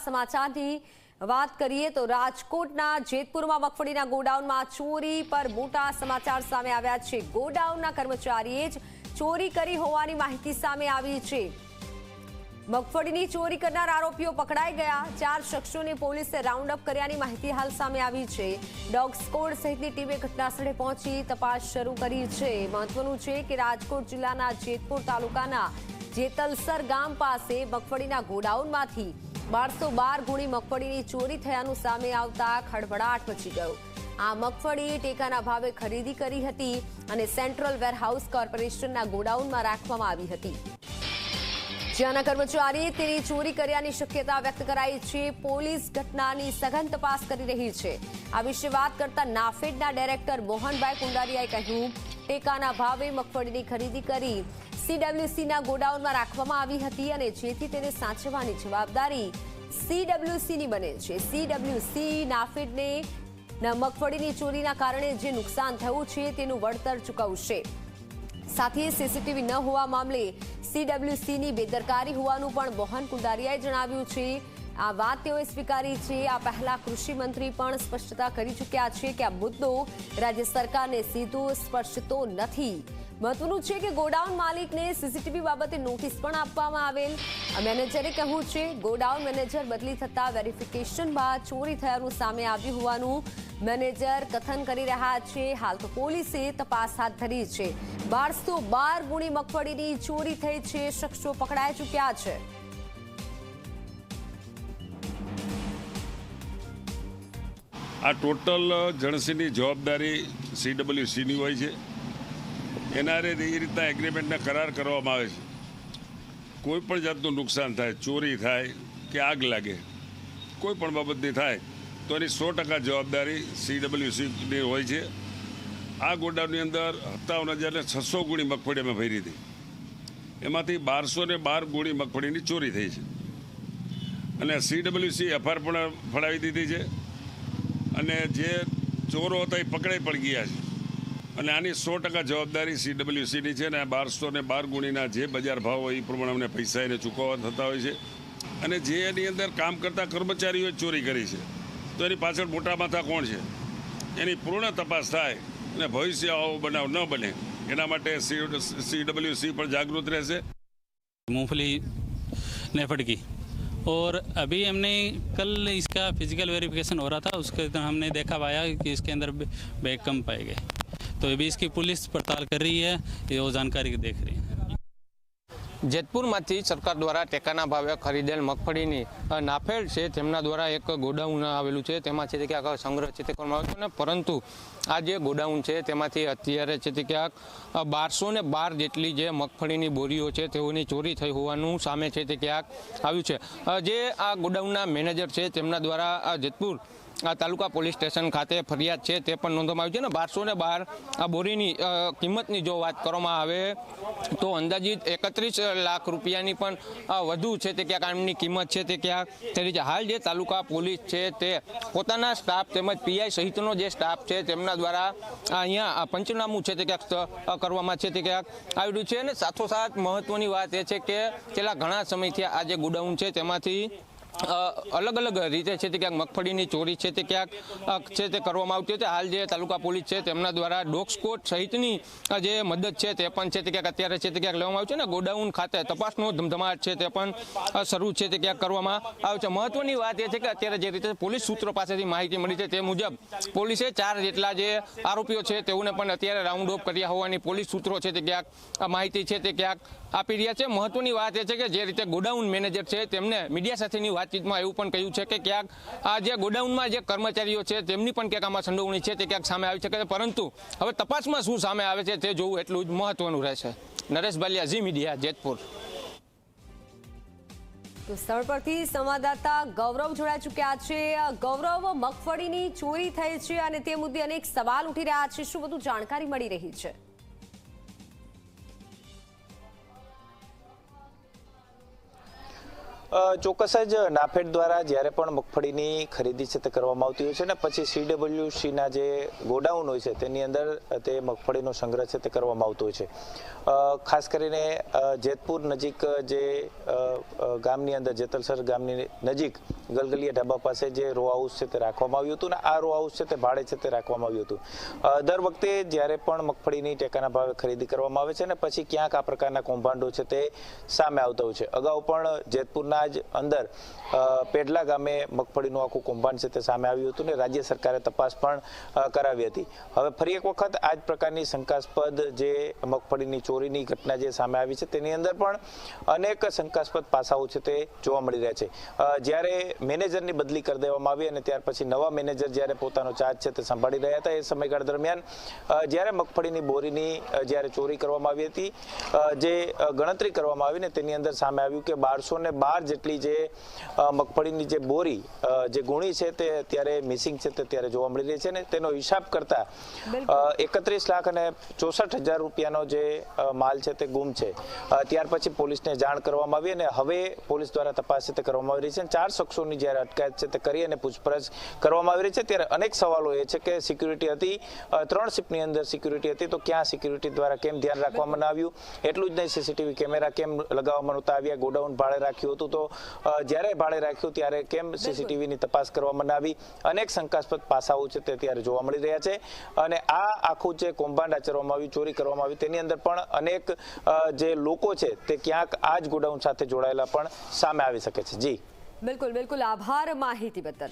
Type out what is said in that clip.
સમાચારની વાત કરીએ તો રાજકોટના જેતપુરમાં મગફળીના ગોડાઉનમાં ચોરી પર મોટા સમાચાર સામે આવ્યા છે। ગોડાઉનના કર્મચારીએ જ ચોરી કરી હોવાની માહિતી સામે આવી છે। મગફળીની ચોરી કરનાર આરોપીઓ પકડાઈ ગયા। 4 શખ્સોને પોલીસે રાઉન્ડ અપ કર્યાની માહિતી હાલ સામે આવી છે। ડોગ સ્કોડ સહિતની ટીમે ઘટનાસ્થળે પહોંચી તપાસ શરૂ કરી છે। મહત્વનું છે કે રાજકોટ જિલ્લાના જેતપુર તાલુકાના જેતલસર ગામ પાસે મગફળીના ગોડાઉનમાંથી 1212 ગુણી મગફળીની ચોરી થયાનું સામે આવતા ખળભળાટ મચી ગયો। આ મગફળી ટેકાના ભાવે ખરીદી કરી હતી અને સેન્ટ્રલ વેરહાઉસ કોર્પોરેશનના ગોડાઉનમાં રાખવામાં આવી હતી, જ્યાંના કર્મચારીએ તેની ચોરી કર્યાની શક્યતા વ્યક્ત કરાઈ છે। પોલીસ ઘટનાની સઘન તપાસ કરી રહી છે। આ વિશે વાત કરતા નાફેડના ડાયરેક્ટર મોહનભાઈ કુંડારિયાએ કહ્યું, ટેકાના ભાવે મગફળીની ખરીદી કરી સીડબ્લ્યુસીના ગોડાઉનમાં રાખવામાં આવી હતી અને જેથી તેને સાચવવાની જવાબદારી સીડબ્લ્યુસીની બને છે। સીડબ્લ્યુસી નાફેડને મગફળીની ચોરીના કારણે જે નુકસાન થયું છે તેનું વળતર ચૂકવશે। સાથે સીસીટીવી ન હોવા મામલે સીડબ્લ્યુસીની બેદરકારી હોવાનું પણ મોહન કુંડારિયાએ જણાવ્યું છે। આ વાત તેઓએ સ્વીકારી છે। આ પહેલા કૃષિ મંત્રી પણ સ્પષ્ટતા કરી ચૂક્યા છે કે આ મુદ્દો રાજ્ય સરકારને સીધો સ્પર્શતો નથી। મહત્વનું છે કે ગોડાઉન માલિકને સીસીટીવી બાબતે નોટિસ પણ આપવામાં આવેલ। મેનેજરે કહ્યું છે ગોડાઉન મેનેજર બદલી થતા વેરિફિકેશન બાદ ચોરી થયાનું સામે આવ્યું હોવાનું મેનેજર કથન કરી રહ્યા છે। હાલ તો પોલીસે તપાસ હાથ ધરી છે। 1212 ગુણી મગફળીની ચોરી થઈ છે। શખ્સો પકડાઈ ચૂક્યા છે। આ ટોટલ જણસીની જવાબદારી સીડબ્લ્યુસીની હોય છે। એના એ રીતના એગ્રીમેન્ટના કરાર કરવામાં આવે છે। કોઈ પણ જાતનું નુકસાન થાય, ચોરી થાય કે આગ લાગે, કોઈ પણ બાબતની થાય તો એની 100% જવાબદારી સીડબ્લ્યુસીની હોય છે। આ ગોડાઉનની અંદર 57,600 ગુણી મગફળી અમે ભરી હતી, એમાંથી 1212 ગુણી મગફળીની ચોરી થઈ છે અને સીડબ્લ્યુસી એફઆર પણ ફડાવી દીધી છે અને જે ચોરો હતા એ પકડાઈ પણ ગયા છે અને આની 100% જવાબદારી સીડબ્લ્યુસીની છે। અને 1212 ગુણીના જે બજાર ભાવ હોય એ પ્રમાણે અમને પૈસા એને ચૂકવવા થતા હોય છે અને જે એની અંદર કામ કરતા કર્મચારીઓએ ચોરી કરી છે તો એની પાછળ મોટા માથા કોણ છે એની પૂર્ણ તપાસ થાય અને ભવિષ્ય આવો બનાવ ન બને એના માટે સીડબ્લ્યુસી પણ જાગૃત રહેશે। मूंगफली नेफेड की और अभी हमने कल इसका फिजिकल वेरिफिकेशन हो रहा था, उसके हमने देखा पाया कि इसके अंदर बैग कम पाए गए, तो अभी इसकी पुलिस पड़ताल कर रही है, ये वो जानकारी देख रही है। જેતપુરમાંથી સરકાર દ્વારા ટેકાના ભાવે ખરીદેલ મગફળીની નાફેડ છે તેમના દ્વારા એક ગોડાઉન આવેલું છે, તેમાં છે તે ક્યાંક સંગ્રહ છે તે કરવામાં આવ્યો છે, પરંતુ આ જે ગોડાઉન છે તેમાંથી અત્યારે છે તે ક્યાંક 1212 જેટલી જે મગફળીની બોરીઓ છે તેઓની ચોરી થઈ હોવાનું સામે છે તે ક્યાંક આવ્યું છે। જે આ ગોડાઉનના મેનેજર છે તેમના દ્વારા જેતપુર તાલુકા પોલીસ સ્ટેશન ખાતે ફરિયાદ છે તે પણ નોંધવામાં આવી છે ને 1212 આ બોરીની કિંમતની જો વાત કરવામાં આવે તો અંદાજિત 31 લાખ રૂપિયાની પણ વધુ છે તે ક્યાંક આમની કિંમત છે તે ક્યાંક થઈ છે। હાલ જે તાલુકા પોલીસ છે તે પોતાના સ્ટાફ તેમજ પીઆઈ સહિતનો જે સ્ટાફ છે તેમના દ્વારા અહીંયા પંચનામું છે તે ક્યાંક કરવામાં છે તે ક્યાંક આવ્યું છે અને સાથોસાથ મહત્વની વાત એ છે કે છેલ્લા ઘણા સમયથી આ જે ગોડાઉન છે તેમાંથી અલગ અલગ રીતે છે તે ક્યાંક મગફળીની ચોરી છે તે ક્યાંક છે તે કરવામાં આવતી હતી। હાલ જે તાલુકા પોલીસ છે તેમના દ્વારા ડોગ સ્કોડ સહિતની જે મદદ છે તે પણ છે તે ક્યાંક અત્યારે છે તે ક્યાંક લેવામાં આવ્યું છે ને ગોડાઉન ખાતે તપાસનો ધમધમાટ છે તે પણ શરૂ છે તે ક્યાંક કરવામાં આવ્યો છે। મહત્વની વાત એ છે કે અત્યારે જે રીતે પોલીસ સૂત્રો પાસેથી માહિતી મળી છે તે મુજબ પોલીસે 4 જેટલા જે આરોપીઓ છે તેઓને પણ અત્યારે રાઉન્ડ ઓફ કર્યા હોવાની પોલીસ સૂત્રો છે તે ક્યાંક માહિતી છે તે ક્યાંક આપી રહ્યા છે। મહત્વની વાત એ છે કે જે રીતે ગોડાઉન મેનેજર છે તેમને મીડિયા સાથેની વાતચીતમાં એવું પણ કહ્યું છે કે ક્યાંક આ જે ગોડાઉનમાં જે કર્મચારીઓ છે તેમની પણ ક્યાંક આમાં સંડોવણી છે તે ક્યાંક સામે આવી શકે છે, પરંતુ હવે તપાસમાં શું સામે આવે છે તે જોવું એટલું જ મહત્વનું રહેશે। નરેશ બાલિયા, ઝી મીડિયા, જેતપુર। તો સ્થળ પરથી સંવાદદાતા ગૌરવ જોડાઈ ચૂક્યા છે। ગૌરવ, મગફળીની ચોરી થઈ છે અને તે મુદ્દે અનેક સવાલ ઉઠી રહ્યા છે, શું બધું જાણકારી મળી રહી છે? ચોક્કસ જ નાફેડ દ્વારા જ્યારે પણ મગફળીની ખરીદી છે તે કરવામાં આવતી હોય છે ને પછી CWCના જે ગોડાઉન હોય છે તેની અંદર તે મગફળીનો સંગ્રહ છે તે કરવામાં આવતો હોય છે. ખાસ કરીને જેતપુર નજીક જે ગામની અંદર જેતલસર ગામની નજીક ગલગલિયા ઢાબા પાસે જે રો હાઉસ છે તે રાખવામાં આવ્યું હતું ને આ રો હાઉસ છે તે ભાડે છે તે રાખવામાં આવ્યું હતું. દર વખતે જ્યારે પણ મગફળીની ટેકાના ભાવે ખરીદી કરવામાં આવે છે ને પછી ક્યાંક આ પ્રકારના કૌભાંડો છે તે સામે આવતા હોય છે. અગાઉ પણ જેતપુરના જ અંદર પેડલા ગામે મગફળીનું આખું કૌભાંડ છે તે સામે આવ્યું હતું ને રાજ્ય સરકારે તપાસ પણ કરાવી હતી. હવે ફરી એક વખત આ જ પ્રકારની શંકાસ્પદ જે મગફળીની ચોરીની ઘટના જે સામે આવી છે તેની અંદર પણ અનેક શંકાસ્પદ પાસાઓ છે તે જોવા મળી રહ્યા છે. જ્યારે મેનેજરની બદલી કરી દેવામાં આવી અને ત્યાર પછી નવા મેનેજર જ્યારે પોતાનો ચાર્જ છે તે સંભાળી રહ્યા હતા એ સમયગાળા દરમિયાન જ્યારે મગફળીની બોરીની જ્યારે ચોરી કરવામાં આવી હતી જે ગણતરી કરવામાં આવી ને તેની અંદર સામે આવ્યું કે 1212 જેટલી જે મગફળીની જે બોરી જે ગુણી છે તે અત્યારે મિસિંગ છે તે ત્યારે જોવા મળી રહી છે ને તેનો હિસાબ કરતા 31,64,000 રૂપિયાનો જે માલ છે તે ગુમ છે. ત્યાર પછી પોલીસને જાણ કરવામાં આવી અને હવે પોલીસ દ્વારા તપાસ છે તે કરવામાં આવી રહી છે. 4 શખ્સોની જ્યારે અટકાયત છે તે કરી અને પૂછપરછ કરવામાં આવી રહી છે ત્યારે અનેક સવાલો એ છે કે સિક્યુરિટી હતી 3 શિફ્ટની અંદર સિક્યુરિટી હતી તો ક્યાં સિક્યુરિટી દ્વારા કેમ ધ્યાન રાખવામાં ન આવ્યું? એટલું જ નહીં, CCTV કેમેરા કેમ લગાવવામાં નહોતા આવ્યા? ગોડાઉન ભાડે રાખ્યું હતું તો જ્યારે ભાડે રાખ્યું ત્યારે કેમ CCTVની તપાસ કરવામાં ન આવી? અનેક શંકાસ્પદ પાસાઓ છે તે ત્યારે જોવા મળી રહ્યા છે અને આ આખું જે કૌભાંડ આચરવામાં આવ્યું, ચોરી કરવામાં આવી તેની અંદર પણ અનેક જે લોકો છે તે ક્યાંક આ જ ગોડાઉન સાથે જોડાયેલા પણ સામે આવી શકે છે. જી બિલકુલ, આભાર માહિતી બદલ.